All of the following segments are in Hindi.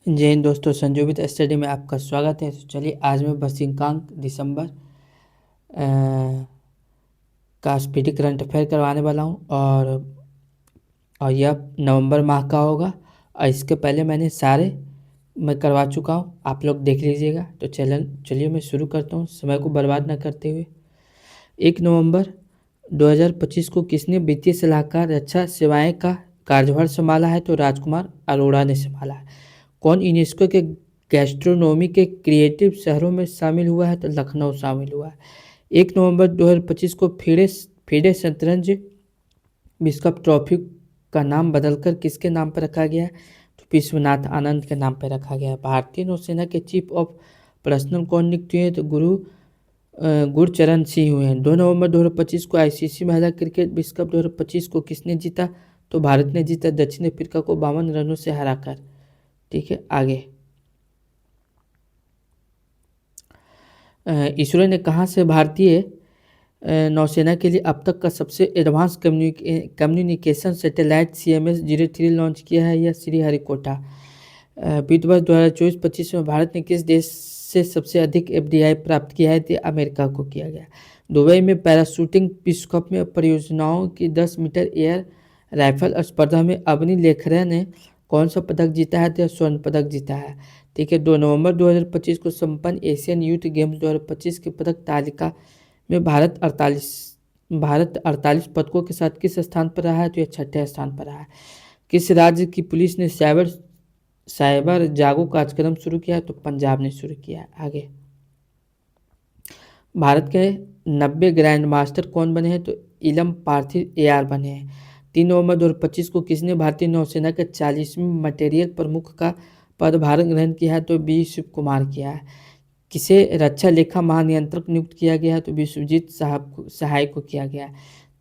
जय हिंद दोस्तों, संजोबित स्टडी में आपका स्वागत है। तो चलिए आज मैं बसिंकांक दिसंबर का स्पीडी करंट अफेयर करवाने वाला हूँ और यह नवंबर माह का होगा। और इसके पहले मैंने सारे मैं करवा चुका हूँ, आप लोग देख लीजिएगा। तो चलिए मैं शुरू करता हूँ समय को बर्बाद न करते हुए। 1 नवंबर 2025 को किसने वित्तीय सलाहकार रक्षा सेवाएं का कार्यभार संभाला है? तो राजकुमार अरोड़ा ने संभाला है। कौन यूनेस्को के गैस्ट्रोनोमी के क्रिएटिव शहरों में शामिल हुआ है? तो लखनऊ शामिल हुआ है। 1 नवंबर 2025 को फिडे शतरंज विश्व कप ट्रॉफी का नाम बदलकर किसके नाम पर रखा गया है? तो विश्वनाथ आनंद के नाम पर रखा गया है। भारतीय नौसेना के चीफ ऑफ पर्सनल कौन नियुक्त हुए हैं? तो गुरचरण सिंह हुए हैं। 2 नवंबर 2025 को आईसीसी महिला क्रिकेट विश्व कप 2025 को किसने जीता? तो भारत ने जीता दक्षिण अफ्रीका को 52 रनों से हराकर। ठीक है, आगे। इसरो ने कहाँ से भारतीय नौसेना के लिए अब तक का सबसे advance communication satellite CMS-03 launch किया है? यह श्रीहरिकोटा। वित्त वर्ष 2024-25 में भारत ने किस देश से सबसे अधिक FDI प्राप्त किया है? तो अमेरिका को किया गया। दुबई में पैराशूटिंग विश्व कप में परियोजनाओं की 10 मीटर एयर राइफल स्पर्धा में अवनी लेखरा ने कौन सा पदक जीता है? तो स्वर्ण पदक जीता है। ठीक है, 2 नवंबर 2025 को संपन्न एशियन यूथ गेम्स 2025 की पदक तालिका में भारत 48 पदकों के साथ किस स्थान पर रहा है? तो यह 6ठे स्थान पर रहा है। किस राज्य की पुलिस ने साइबर जागो कार्यक्रम शुरू किया? तो पंजाब ने शुरू किया। आगे, भारत के 90 ग्रैंड मास्टर कौन बने हैं? तो इलम पार्थिव AR बने हैं। 3 नवंबर 2025 को किसने भारतीय नौसेना के 40वें मटेरियल प्रमुख का पदभार ग्रहण किया है? तो बी शिव कुमार किया है। किसे रक्षा लेखा महानियंत्रक नियुक्त किया गया है? तो विश्वजीत सहाय को किया गया है।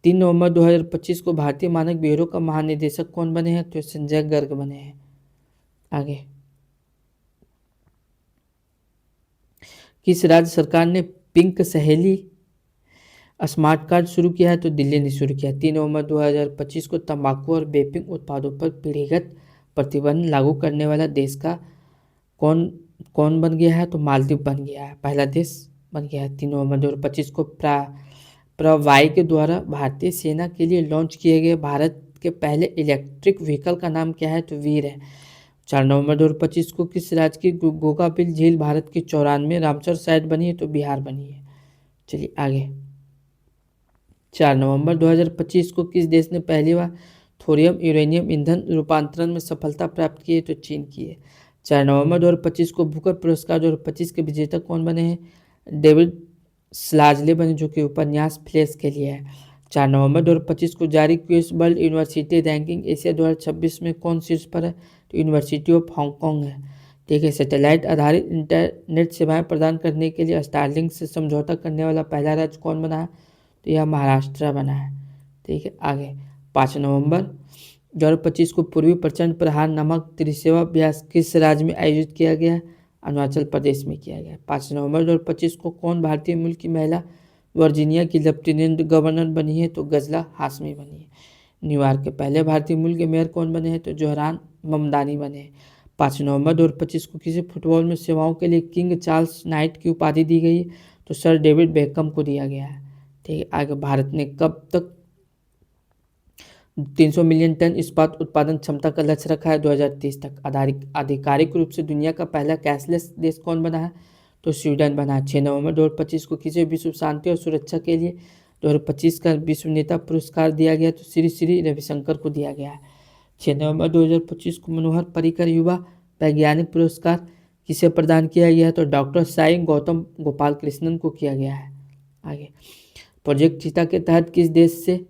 3 नवंबर 2025 को भारतीय मानक ब्यूरो का महानिदेशक कौन बने हैं? तो संजय गर्ग बने हैं। आगे, किस राज्य सरकार ने पिंक सहेली स्मार्ट कार्ड शुरू किया है? तो दिल्ली ने शुरू किया। 3 नवंबर 2025 को तंबाकू और वेपिंग उत्पादों पर पीढ़ीगत प्रतिबंध लागू करने वाला देश का कौन कौन बन गया है? तो मालदीव बन गया है, पहला देश बन गया है। 3 नवंबर 2025 को प्रवाई के द्वारा भारतीय सेना के लिए लॉन्च किए गए भारत के पहले इलेक्ट्रिक व्हीकल का नाम क्या है? तो वीर है। 4 नवंबर 2025 को किस राज्य की गोगाबिल झील भारत की 94 रामसर साइट बनी है? तो बिहार बनी है। चलिए आगे, 4 नवंबर 2025 को किस देश ने पहली बार थोरियम यूरेनियम ईंधन रूपांतरण में सफलता प्राप्त की है? तो चीन की है। 4 नवंबर 2025 को बुकर पुरस्कार 2025 के विजेता कौन बने हैं? डेविड स्लाजले बने, जो कि उपन्यास फ्लेश के लिए है। 4 नवंबर 2025 को जारी QS world university ranking Asia 2026 में कौन शीर्ष पर है? तो यूनिवर्सिटी ऑफ हांगकांग है। ठीक है, सैटेलाइट आधारित इंटरनेट सेवाएं प्रदान करने के लिए स्टारलिंक से समझौता करने वाला पहला राज्य कौन बना है? तो यह महाराष्ट्र बना है। ठीक है, आगे। 5 नवंबर 2025 को पूर्वी प्रचंड प्रहार नामक त्रिसेवा अभ्यास किस राज्य में आयोजित किया गया? अरुणाचल प्रदेश में किया गया। 5 नवंबर 2025 को कौन भारतीय मूल की महिला वर्जीनिया की लेफ्टिनेंट गवर्नर बनी है? तो गजला हाशमी बनी है। न्यूयॉर्क के पहले भारतीय मूल के मेयर कौन बने हैं? तो जोहरान ममदानी बने हैं। 5 नवंबर 2025 को किसी फुटबॉल में सेवाओं के लिए किंग चार्ल्स नाइट की उपाधि दी गई है? तो सर डेविड बेकहम को दिया गया है। ठीक है, आगे। भारत ने कब तक 300 मिलियन टन इस्पात उत्पादन क्षमता का लक्ष्य रखा है? 2030 तक। आधिकारिक रूप से दुनिया का पहला कैशलेस देश कौन बना है? तो स्वीडन बना है। 6 नवंबर 2025 को किसी विश्व शांति और सुरक्षा के लिए 2025 का विश्व नेता पुरस्कार दिया गया? तो श्री श्री रविशंकर को दिया गया है। 6 नवंबर 2025 को मनोहर पर्रिकर युवा वैज्ञानिक पुरस्कार किसे प्रदान किया गया है? तो डॉक्टर साई गौतम गोपाल कृष्णन को किया गया है। आगे, प्रोजेक्ट चीता के तहत किस देश से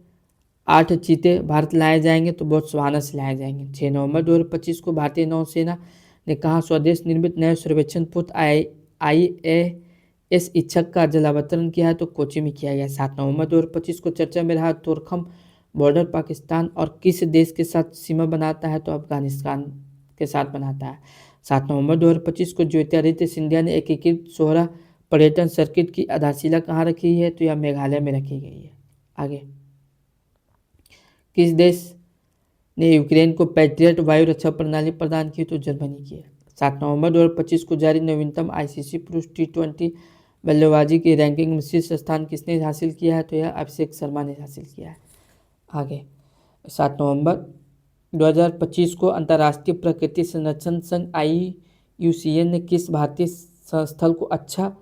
8 चीते भारत लाए जाएंगे? तो बोत्सवाना से लाए जाएंगे। 6 नवंबर 2025 को भारतीय नौसेना ने कहा स्वदेश निर्मित नए सर्वेक्षण पोत IAS इच्छक का जलावतरण किया है? तो कोची में किया गया। 7 नवंबर 2025 को चर्चा में रहा तोरखम बॉर्डर पाकिस्तान और किस देश के साथ सीमा बनाता है? तो अफगानिस्तान के साथ बनाता है। 7 नवंबर 2025 को ज्योतिरादित्य सिंधिया ने एकीकृत सोहरा पर्यटन सर्किट की आधारशिला कहाँ रखी है? तो यह मेघालय में रखी गई है। आगे, किस देश ने यूक्रेन को पैट्रियट वायु रक्षा प्रणाली प्रदान की? तो जर्मनी की है। 7 नवंबर 2025 को जारी नवीनतम आईसीसी पुरुष T20 बल्लेबाजी की रैंकिंग में शीर्ष स्थान किसने हासिल किया है? तो यह अभिषेक शर्मा ने हासिल किया है। आगे 7 नवंबर 2025 को अंतर्राष्ट्रीय प्रकृति संरक्षण संघ IUCN ने किस भारतीय स्थल को अच्छा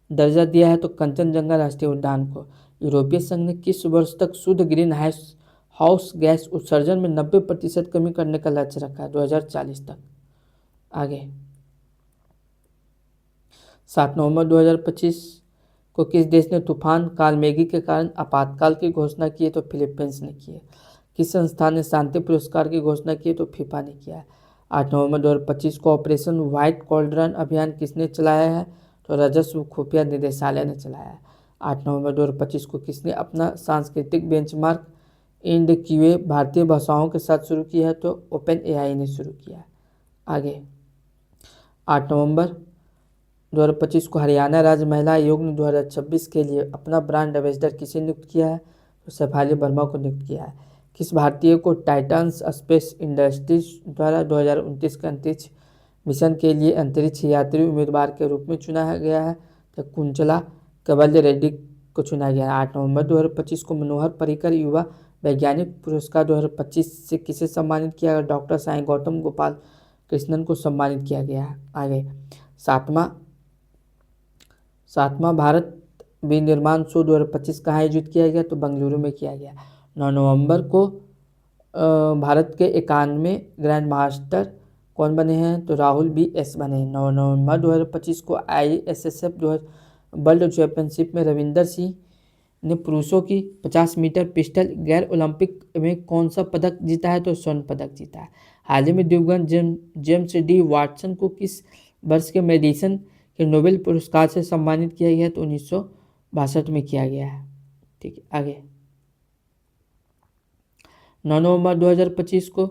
दर्जा दिया है? तो कंचनजंगा राष्ट्रीय उद्यान को। यूरोपीय संघ ने किस वर्ष तक शुद्ध ग्रीन हाउस गैस उत्सर्जन में 90% कमी करने का लक्ष्य रखा है? 2040 तक। आगे 7 नवंबर 2025 को किस देश ने तूफान कालमेघी के कारण आपातकाल की घोषणा की है? तो फिलीपींस ने की है। किस संस्थान ने शांति पुरस्कार की घोषणा की है? तो फीफा ने किया है। 8 नवंबर 2025 को ऑपरेशन व्हाइट कॉलड्रन अभियान किसने चलाया है? तो राजस्व खुफिया निदेशालय ने चलाया है। 8 नवंबर 2025 को किसने अपना सांस्कृतिक बेंचमार्क IndQA भारतीय भाषाओं के साथ शुरू किया है? तो OpenAI ने शुरू किया है। आगे 8 नवंबर 2025 को हरियाणा राज्य महिला आयोग ने 2026 के लिए अपना ब्रांड एम्बेसडर किसे नियुक्त किया है? तो शेफाली वर्मा को नियुक्त किया है। किस भारतीय को टाइटन्स स्पेस इंडस्ट्रीज द्वारा 2029 के अंतरिक्ष मिशन के लिए अंतरिक्ष यात्री उम्मीदवार के रूप में चुना गया है? तो कुंचला कवल्य रेड्डी को चुना गया है। 8 नवंबर 2025 को मनोहर पर्रिकर युवा वैज्ञानिक पुरस्कार 2025 से किसे सम्मानित किया गया? डॉक्टर साईं गौतम गोपाल कृष्णन को सम्मानित किया गया है। आगे सातवां भारत विनिर्माण शो 2025 कहाँ आयोजित किया गया? तो बेंगलुरु में किया गया। 9 नवंबर को भारत के 91 ग्रैंड मास्टर कौन बने हैं? तो राहुल BS बने हैं। 9 नवंबर 2025 को ISSF वर्ल्ड चैंपियनशिप में रविंदर सिंह ने पुरुषों की 50 मीटर पिस्टल गैर ओलंपिक में कौन सा पदक जीता है? तो स्वर्ण पदक जीता है। हाल ही में दिवंगत जेम्स D वाटसन को किस वर्ष के मेडिसिन के नोबेल पुरस्कार से सम्मानित किया गया? तो 1962 में किया गया है। ठीक है। आगे 9 नवंबर 2025 को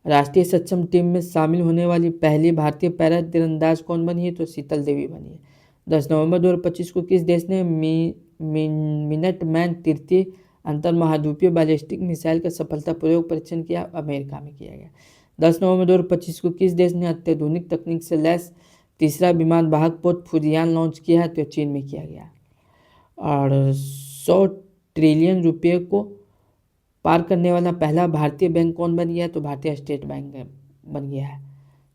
राष्ट्रीय सक्षम टीम में शामिल होने वाली पहली भारतीय पैरा तीरंदाज कौन बनी है? तो शीतल देवी बनी है। 10 नवंबर 2025 को किस देश ने मिनटमैन तृतीय अंतर्महाद्वीपीय बैलिस्टिक मिसाइल का सफलतापूर्वक परीक्षण किया? अमेरिका में किया गया। 10 नवंबर 2025 को किस देश ने अत्याधुनिक तकनीक से लैस तीसरा विमान वाहक पोत फुजियान लॉन्च किया है? तो चीन में किया गया। और 100 ट्रिलियन रुपये को पार करने वाला पहला भारतीय बैंक कौन बन गया है? तो भारतीय स्टेट बैंक बन गया है।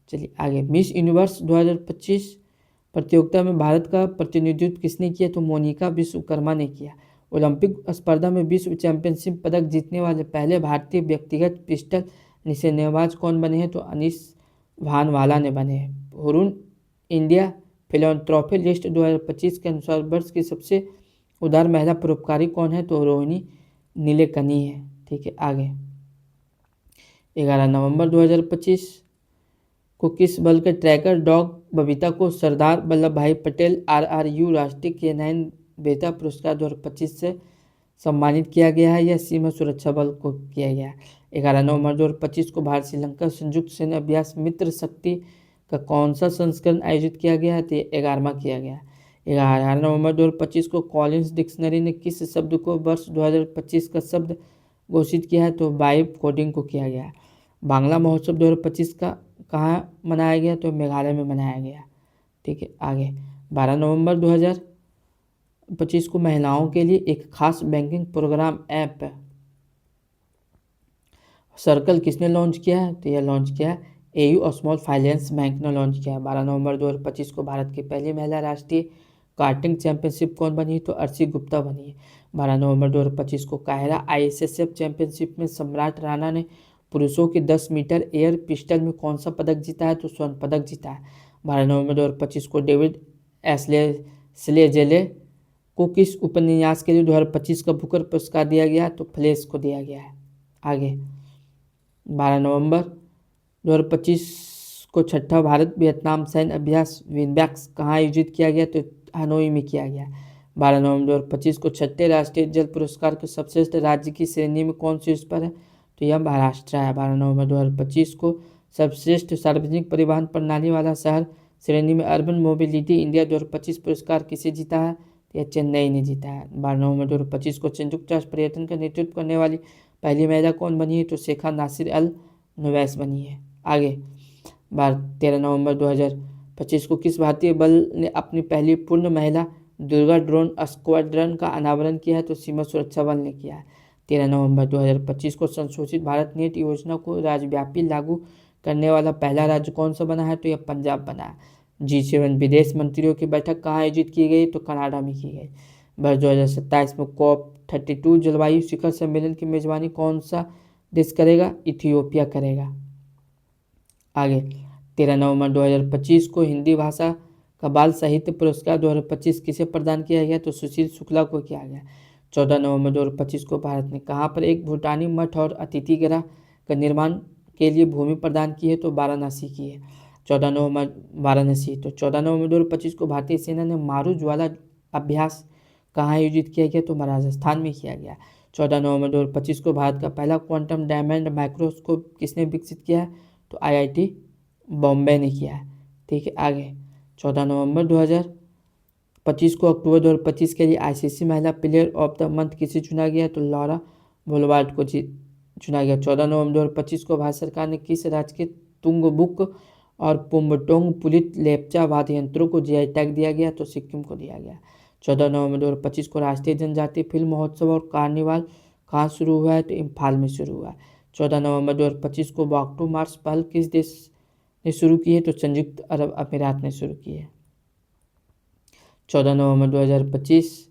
चलिए आगे मिस यूनिवर्स 2025 प्रतियोगिता में भारत का प्रतिनिधित्व किसने किया? तो मोनिका विश्वकर्मा ने किया। ओलंपिक स्पर्धा में विश्व चैंपियनशिप पदक जीतने वाले पहले भारतीय व्यक्तिगत पिस्टल निशानेबाज कौन बने हैं? तो अनीस भानवाला ने बने हैं। हुरून इंडिया फिलैंथ्रोपी लिस्ट 2025 के अनुसार वर्ष की सबसे उदार महिला परोपकारी कौन है? तो रोहिणी नीलेकनी है। ठीक है। आगे 11 नवंबर 2025 को किस बल के ट्रैकर डॉग बबीता को सरदार वल्लभ भाई पटेल RRU राष्ट्रीय केनाइन बेटा पुरस्कार 2025 से सम्मानित किया गया है? या सीमा सुरक्षा बल को किया गया है? 11 नवंबर 2025 को भारत श्रीलंका संयुक्त सैन्य अभ्यास मित्र शक्ति का कौन सा संस्करण आयोजित किया गया है? तो 11वां किया गया। 11 नवंबर 2025 को कॉलिंस डिक्शनरी ने किस शब्द को वर्ष 2025 का शब्द घोषित किया है? तो वाइब कोडिंग को किया गया। बांग्ला महोत्सव 2025 का कहाँ मनाया गया? तो मेघालय में मनाया गया। ठीक है। आगे 12 नवंबर 2025 को महिलाओं के लिए एक खास बैंकिंग प्रोग्राम ऐप सर्कल किसने लॉन्च किया है? तो यह लॉन्च किया है AU स्मॉल फाइनेंस बैंक ने लॉन्च किया है। 12 नवंबर 2025 को भारत की पहली महिला राष्ट्रीय कार्टिंग चैंपियनशिप कौन बनी है? तो अर्शी गुप्ता बनी है। 12 नवंबर 2025 को कायरा ISSF चैंपियनशिप में सम्राट राणा ने पुरुषों के 10 मीटर एयर पिस्टल में कौन सा पदक जीता है? तो स्वर्ण पदक जीता है। 12 नवंबर 2025 को डेविड स्लेजेले को किस उपन्यास के लिए 2025 का बुकर पुरस्कार दिया गया? तो फ्लैश को दिया गया है। आगे 12 नवंबर 2025 को छठा भारत वियतनाम सैन्य अभ्यास विनबैक्स कहाँ आयोजित किया गया? तो हनोई में किया गया। 12 नवंबर 2025 को छठे राष्ट्रीय जल पुरस्कार के सर्वश्रेष्ठ राज्य की श्रेणी में कौन शीर्ष पर है? तो यह महाराष्ट्र है। 12 नवंबर 2025 को सर्वश्रेष्ठ सार्वजनिक परिवहन प्रणाली वाला शहर श्रेणी में अर्बन मोबिलिटी इंडिया 2025 पुरस्कार किसे जीता है? तो यह चेन्नई ने जीता है। 12 नवंबर 2025 को संयुक्त राष्ट्र पर्यटन का नेतृत्व करने वाली पहली महिला कौन बनी है? तो शेखा नासिर अल नवैस बनी है। आगे 13 नवंबर 2025 को किस भारतीय बल ने अपनी पहली पूर्ण महिला दुर्गा ड्रोन स्क्वाड्रन का अनावरण किया है? तो सीमा सुरक्षा बल ने किया है। 13 नवंबर 2025 को संशोधित भारत नेट योजना को राज्यव्यापी लागू करने वाला पहला राज्य कौन सा बना है? तो यह पंजाब बना है। G7 विदेश मंत्रियों की बैठक कहाँ आयोजित की गई? तो कनाडा में की गई। वर्ष 2027 में COP32 जलवायु शिखर सम्मेलन की मेजबानी कौन सा देश करेगा? इथियोपिया करेगा। आगे 13 नवंबर 2025 को हिंदी भाषा का बाल साहित्य पुरस्कार 2025 किसे प्रदान किया गया? तो सुशील शुक्ला को किया गया। 14 नवंबर 2025 को भारत ने कहाँ पर एक भूटानी मठ और अतिथि गृह का निर्माण के लिए भूमि प्रदान की है? तो वाराणसी की है। 14 नवंबर वाराणसी। तो 14 नवंबर 2025 को भारतीय सेना ने मारू ज्वाला अभ्यास कहाँ आयोजित किया गया? तो राजस्थान में किया गया। 14 नवंबर 2025 को भारत का पहला क्वांटम डायमंड माइक्रोस्कोप किसने विकसित किया है? तो IIT बॉम्बे ने किया है। ठीक है, आगे 14 नवंबर 2025 को अक्टूबर 2025 के लिए ICC महिला प्लेयर ऑफ द मंथ किसे चुना गया? तो लॉरा बोलवार्ड को चुना गया। 14 नवंबर 2025 को भारत सरकार ने किस राज्य के तुंगबुक और पुम्बटोंग पुलित लेप्चा वाद्य यंत्रों को GI टैग दिया गया? तो सिक्किम को दिया गया। 14 नवंबर 2025 को राष्ट्रीय जनजातीय फिल्म महोत्सव और कार्निवाल कहाँ शुरू हुआ है? तो इम्फाल में शुरू हुआ है। 14 नवंबर 2025 को वॉक टू मार्स पहल किस देश ने शुरू की है? तो संयुक्त अरब अमीरात ने शुरू की है। 14 नवंबर 2025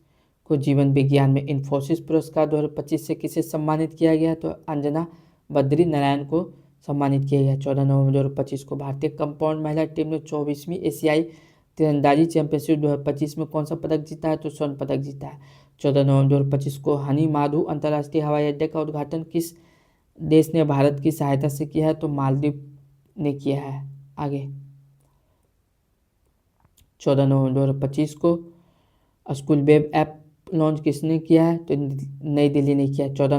को जीवन विज्ञान में इन्फोसिस पुरस्कार 2025 से किसे सम्मानित किया गया? तो अंजना बद्री नारायण को सम्मानित किया गया। 14 नवंबर 2025 को भारतीय कंपाउंड महिला टीम ने 24वीं एशियाई तीरंदाजी चैंपियनशिप 2025 में कौन सा पदक जीता है? तो स्वर्ण पदक जीता है। 14 नवंबर 2025 को हनी माधु अंतर्राष्ट्रीय हवाई अड्डे का उद्घाटन किस देश ने भारत की सहायता से किया है? तो मालदीव ने किया है। आगे 14 नवंबर 2025 को स्कूल वेब ऐप लॉन्च किसने किया है? तो नई दिल्ली ने किया। 15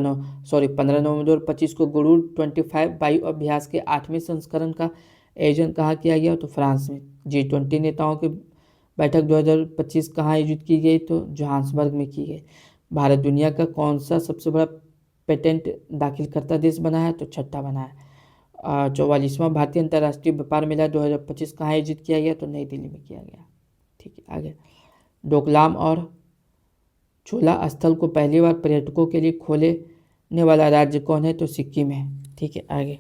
नवंबर 2025 को गुरु 25 वायु अभ्यास के 8वें संस्करण का आयोजन कहाँ किया गया? तो फ्रांस में। G20 नेताओं की बैठक 2025 कहाँ आयोजित की गई? तो जोहान्सबर्ग में की गई। भारत दुनिया का कौन सा सबसे बड़ा पेटेंट दाखिल करता देश बना है? तो छठा बना है। 44वां भारतीय अंतर्राष्ट्रीय व्यापार मेला 2025 कहाँ आयोजित किया गया? तो नई दिल्ली में किया गया। ठीक है, आगे डोकलाम और चोला स्थल को पहली बार पर्यटकों के लिए खोलने वाला राज्य कौन है? तो सिक्किम है। ठीक है, आगे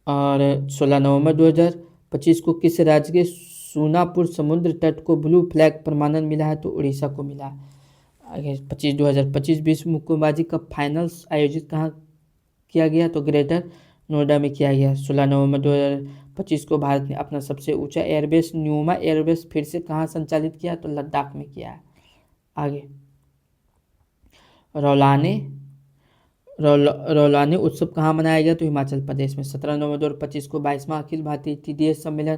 और 16 नवंबर 2025 को किस राज्य के सूनापुर समुद्र तट को ब्लू फ्लैग प्रमाणन मिला है? तो उड़ीसा को मिला। आगे 2025 विश्व मुक्केबाजी का फाइनल्स आयोजित कहाँ किया गया? तो ग्रेटर नोएडा में किया गया। 16 नवंबर 2025 को भारत ने अपना सबसे ऊंचा एयरबेस न्यूमा एयरबेस फिर से कहाँ संचालित किया? तो लद्दाख में किया है। आगे रौलाने उत्सव कहाँ मनाया गया? तो हिमाचल प्रदेश में। 17 नवंबर 2025 को 22वां अखिल भारतीय TDS सम्मेलन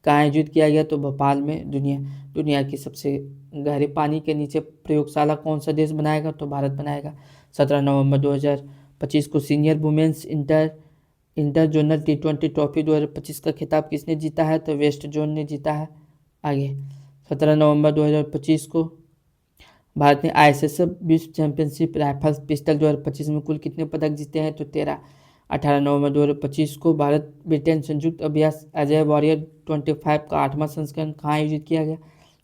कहाँ आयोजित किया गया? तो भोपाल में। दुनिया की सबसे गहरे पानी के नीचे प्रयोगशाला कौन सा देश बनाएगा? तो भारत बनाएगा। 17 नवंबर 2025 को senior women's inter zonal T20 trophy 2025 का खिताब किसने जीता है? तो वेस्ट जोन ने जीता है। आगे 17 नवंबर 2025 को भारत ने ISSF विश्व चैंपियनशिप राइफल्स पिस्टल 2025 में कुल कितने पदक जीते हैं? तो 13। 18 नवंबर 2025 को भारत ब्रिटेन संयुक्त अभ्यास अजय वॉरियर 25 का 8वां संस्करण कहाँ आयोजित किया गया?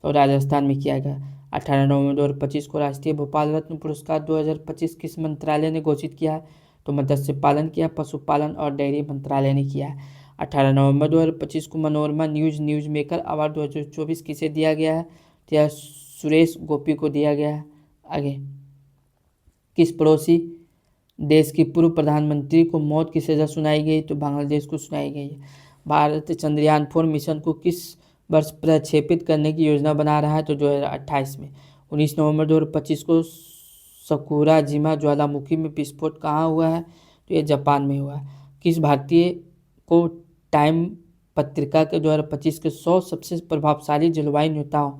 तो राजस्थान में किया गया। 18 नवंबर 2025 को राष्ट्रीय भोपाल रत्न पुरस्कार 2025 किस मंत्रालय ने घोषित किया है? तो मत्स्य पालन किया, पशुपालन और डेयरी मंत्रालय ने किया है। 18 नवंबर 2025 को मनोरमा न्यूज मेकर अवार्ड 2024 किसे दिया गया है? तो यह सुरेश गोपी को दिया गया है। आगे किस पड़ोसी देश की पूर्व प्रधानमंत्री को मौत की सजा सुनाई गई? तो बांग्लादेश को सुनाई गई है। भारत चंद्रयान 4 मिशन को किस वर्ष प्रक्षेपित करने की योजना बना रहा है? तो 2028 में। 19 नवंबर 2025 को सकुराजिमा ज्वालामुखी में विस्फोट कहाँ हुआ है? तो यह जापान में हुआ है। किस भारतीय को टाइम पत्रिका के 2025 के 100 सबसे प्रभावशाली जलवायु नेताओं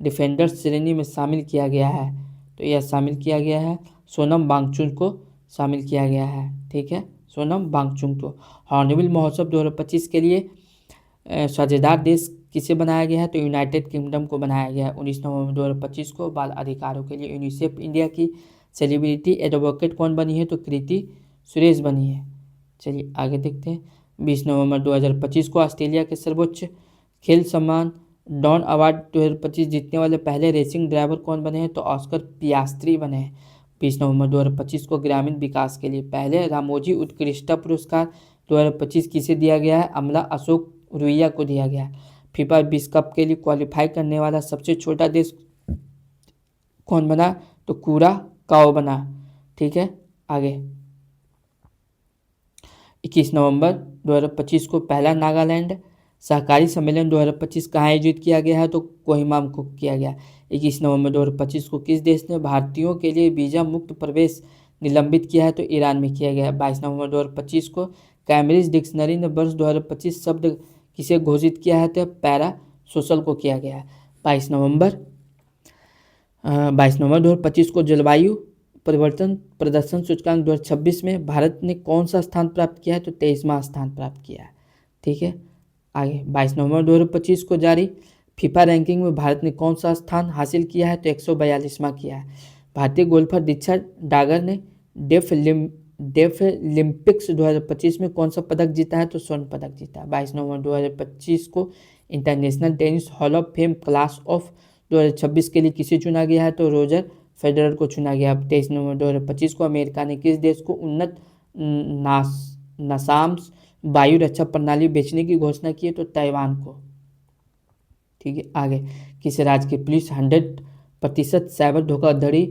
डिफेंडर्स श्रेणी में शामिल किया गया है? तो यह शामिल किया गया है सोनम वांगचुक को शामिल किया गया है। ठीक है, सोनम वांगचुक को। हॉर्नबिल महोत्सव 2025 के लिए साझेदार देश किसे बनाया गया है? तो यूनाइटेड किंगडम को बनाया गया है। 19 नवंबर 2025 को बाल अधिकारों के लिए यूनिसेफ इंडिया की सेलिब्रिटी एडवोकेट कौन बनी है? तो कृति सुरेश बनी है। चलिए आगे देखते हैं। 20 नवंबर 2025 को ऑस्ट्रेलिया के सर्वोच्च खेल सम्मान डॉन अवार्ड 2025 जीतने वाले पहले रेसिंग ड्राइवर कौन बने हैं? तो ऑस्कर पियास्त्री बने हैं। 20 नवंबर 2025 को ग्रामीण विकास के लिए पहले रामोजी उत्कृष्टता पुरस्कार 2025 किसे दिया गया है? अमला अशोक रुइया को दिया गया है। फीफा विश्व कप के लिए क्वालिफाई करने वाला सबसे छोटा देश कौन बना? तो कूरा काओ बना। ठीक है, आगे 21 नवंबर 2025 को पहला नागालैंड सहकारी सम्मेलन 2025 कहाँ आयोजित किया गया है? तो कोहिमा में किया गया। 21 नवंबर 2025 को किस देश ने भारतीयों के लिए वीजा मुक्त प्रवेश निलंबित किया है? तो ईरान में किया गया। 22 नवंबर 2025 को कैम्ब्रिज डिक्शनरी ने वर्ष 2025 शब्द किसे घोषित किया है? तो पैरा सोशल को किया गया है। 22 नवंबर 2025 को जलवायु परिवर्तन प्रदर्शन सूचकांक 2026 में भारत ने कौन सा स्थान प्राप्त किया है? तो 23वां स्थान प्राप्त किया है। ठीक है, आगे 22 नवंबर 2025 को जारी फीफा रैंकिंग में भारत ने कौन सा स्थान हासिल किया है? तो 142वां किया है। भारतीय गोल्फर दीक्षा डागर ने डेफ ओलंपिक्स 2025 में कौन सा पदक जीता है? तो स्वर्ण पदक जीता है। 22 नवंबर 2025 को international tennis hall of fame class of 2026 के लिए किसे चुना गया है? तो रोजर फेडरर को चुना गया। 23 नवंबर 2025 को अमेरिका ने किस देश को उन्नत नासाम्स वायु रक्षा प्रणाली बेचने की घोषणा की है? तो ताइवान को। ठीक है, आगे किस राज्य की पुलिस 100% साइबर धोखाधड़ी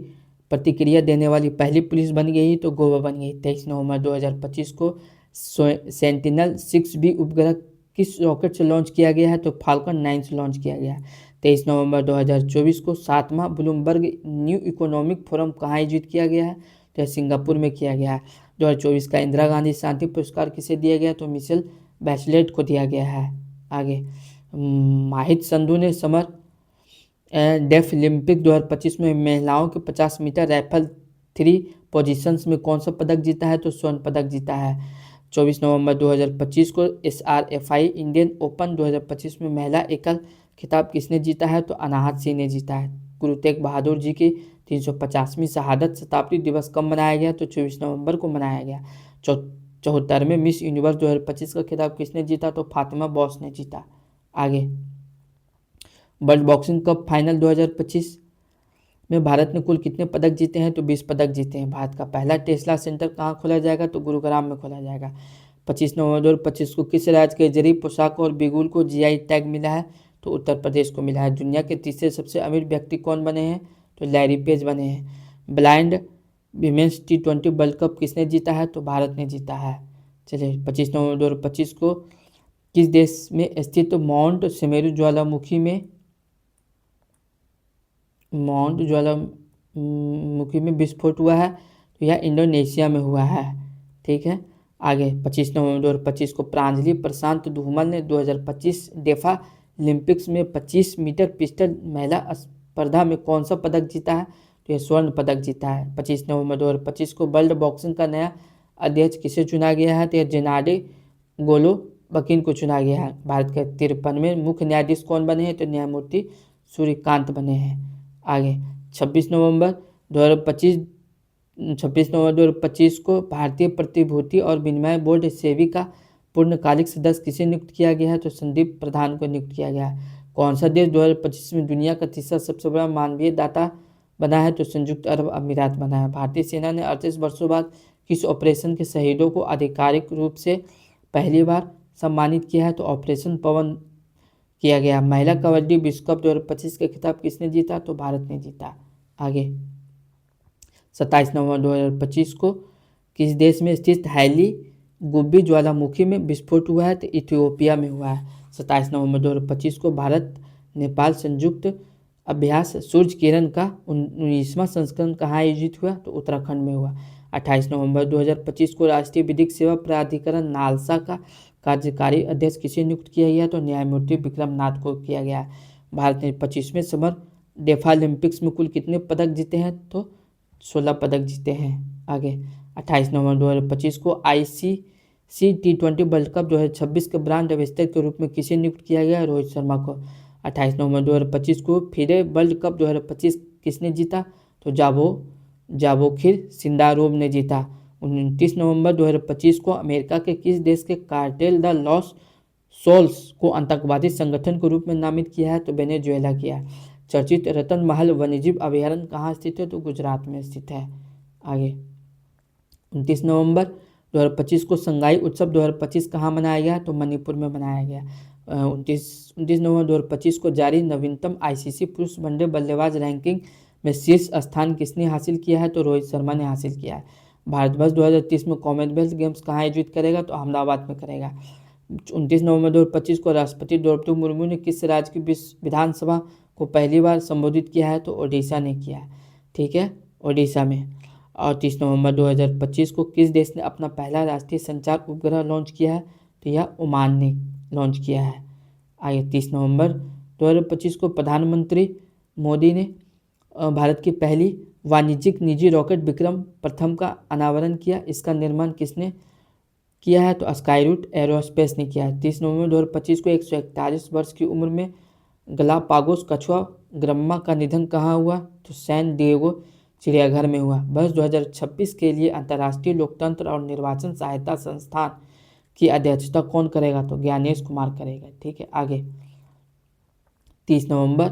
प्रतिक्रिया देने वाली पहली पुलिस बन गई? तो गोवा बन गई। 23 नवंबर 2025 को सेंटिनल 6B उपग्रह किस रॉकेट से लॉन्च किया गया है? तो फाल्कन 9 से लॉन्च किया गया है। 23 नवंबर 2024 को 7वां ब्लूमबर्ग न्यू इकोनॉमिक फोरम कहाँ आयोजित किया गया है? तो सिंगापुर में किया गया है। 2024 का इंदिरा गांधी शांति पुरस्कार किसे दिया गया? तो मिशेल बैचलेट को दिया गया है। आगे माहित संधू ने समर डेफ ओलंपिक 2025 में महिलाओं के 50 मीटर राइफल 3 पोजीशंस में कौन सा पदक जीता है? तो स्वर्ण पदक जीता है। 24 नवंबर 2025 को SRFI इंडियन ओपन 2025 में महिला एकल खिताब किसने जीता है? तो अनाहत सिंह ने जीता है। गुरु तेग बहादुर जी की 350वीं शहादत शताब्दी दिवस कब मनाया गया? तो 24 नवंबर को मनाया गया। 74वें मिस यूनिवर्स 2025 का खिताब किसने जीता? तो फातिमा बॉस ने जीता। आगे वर्ल्ड बॉक्सिंग कप फाइनल 2025 में भारत ने कुल कितने पदक जीते हैं? तो 20 पदक जीते हैं। भारत का पहला टेस्ला सेंटर कहाँ खोला जाएगा? तो गुरुग्राम में खोला जाएगा। 25 नवंबर 2025 को किस राज्य के जरी पोशाक और बिगुल को GI टैग मिला है? तो उत्तर प्रदेश को मिला है। दुनिया के तीसरे सबसे अमीर व्यक्ति कौन बने हैं? तो लैरी पेज बने हैं। Blind women's T20 world cup किसने जीता है? तो भारत ने जीता है। चलिए 25 नवंबर 2025 को किस देश में स्थित माउंट सुमेरु ज्वालामुखी में विस्फोट हुआ है? तो यह इंडोनेशिया में हुआ है। ठीक है, आगे 25 नवंबर 2025 को प्रांजलि प्रशांत धूमल ने 2025 डेफा ओलंपिक्स में 25 मीटर पिस्टल महिला स्पर्धा में कौन सा पदक जीता है? तो यह स्वर्ण पदक जीता है। 25 नवंबर 2025 को वर्ल्ड बॉक्सिंग का नया अध्यक्ष किसे चुना गया है? तो यह जेनाडी गोलोबकिन को चुना गया है। भारत के 53वें मुख्य न्यायाधीश कौन बने हैं? तो न्यायमूर्ति सूर्यकांत बने हैं। आगे 26 नवंबर 2025 को भारतीय प्रतिभूति और विनिमय बोर्ड सेबी का पूर्णकालिक सदस्य किसे नियुक्त किया गया है? तो संदीप प्रधान को नियुक्त किया गया है। कौन सा देश 2025 में दुनिया का तीसरा सबसे बड़ा मानवीय दाता बना है? तो संयुक्त अरब अमीरात बना है। भारतीय सेना ने 38 वर्षों बाद किस ऑपरेशन के शहीदों को आधिकारिक रूप से पहली बार सम्मानित किया है? तो ऑपरेशन पवन किया गया। महिला कबड्डी विश्व कप 2025 का खिताब किसने जीता? तो भारत ने जीता। आगे 27 नवंबर 2025 को किस देश में स्थित हैली गुब्बी ज्वालामुखी में विस्फोट हुआ है? तो इथियोपिया में हुआ है। 27 नवंबर 2025 को भारत नेपाल संयुक्त अभ्यास सूर्य किरण का 19वां संस्करण कहाँ आयोजित हुआ? तो उत्तराखंड में हुआ। 28 नवंबर 2025 को राष्ट्रीय विधिक सेवा प्राधिकरण नालसा का कार्यकारी अध्यक्ष किसे नियुक्त किया गया? तो न्यायमूर्ति विक्रम नाथ को किया गया। भारत ने 25वें समर डेफा ओलंपिक्स में कुल कितने पदक जीते हैं? तो 16 पदक जीते हैं। आगे 28 नवंबर 2025 को ICC T20 वर्ल्ड कप 2026 के ब्रांड एम्बेसडर के रूप में किसे नियुक्त किया गया? रोहित शर्मा को। 28 नवंबर 2025 को फिरे वर्ल्ड कप 2025 किसने जीता? तो जावोखिर सिंदारोव ने जीता। 29 नवंबर 2025 को अमेरिका के किस देश के कार्टेल द लॉस सोल्स को आतंकवादी संगठन के रूप में नामित किया है? तो वेनेजुएला किया है। चर्चित रतन महल वन्यजीव अभयारण्य कहाँ स्थित है? तो गुजरात में स्थित है। आगे 29 नवंबर 2025 को संगाई उत्सव 2025 कहाँ मनाया गया? तो मणिपुर में मनाया गया। 29 नवंबर 2025 को जारी नवीनतम आईसीसी पुरुष वनडे बल्लेबाज रैंकिंग में शीर्ष स्थान किसने हासिल किया है? तो रोहित शर्मा ने हासिल किया है। भारतवर्ष 2030 में कॉमनवेल्थ गेम्स कहाँ आयोजित करेगा? तो अहमदाबाद में करेगा। 29 नवंबर 2025 को राष्ट्रपति द्रौपदी मुर्मू ने किस राज्य की विधानसभा को पहली बार संबोधित किया है? तो ओडिशा ने किया है। ठीक है, ओडिशा में। और 30 नवंबर 2025 को किस देश ने अपना पहला राष्ट्रीय संचार उपग्रह लॉन्च किया है? तो यह ओमान ने लॉन्च किया है। आगे 30 नवंबर 2025 को प्रधानमंत्री मोदी ने भारत की पहली वाणिज्यिक निजी रॉकेट विक्रम प्रथम का अनावरण किया। इसका निर्माण किसने किया है? तो स्काईरूट एरोस्पेस ने किया है। 30 नवंबर 2025 को 141 वर्ष की उम्र में गलापागोस कछुआ ग्रम्मा का निधन कहाँ हुआ? तो सैन डिएगो चिड़ियाघर में हुआ। वर्ष 2026 के लिए अंतर्राष्ट्रीय लोकतंत्र और निर्वाचन सहायता संस्थान की अध्यक्षता कौन करेगा? तो ज्ञानेश कुमार करेगा। ठीक है, आगे 30 नवंबर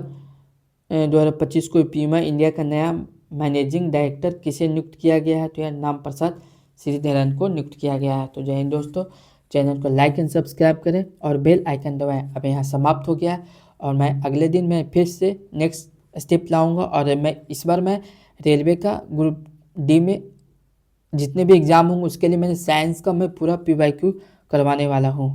2025 को पीमा इंडिया का नया मैनेजिंग डायरेक्टर किसे नियुक्त किया गया है? तो यह नाम प्रसाद श्रीधरन को नियुक्त किया गया है। तो जय हिंद दोस्तों, चैनल को लाइक एंड सब्सक्राइब करें और बेल आइकन दबाएं। अब यहाँ समाप्त हो गया है और मैं अगले दिन मैं फिर से नेक्स्ट स्टेप लाऊंगा। और मैं इस बार मैं रेलवे का ग्रुप डी में जितने भी एग्ज़ाम होंगे उसके लिए मैंने साइंस का मैं पूरा PYQ करवाने वाला हूँ।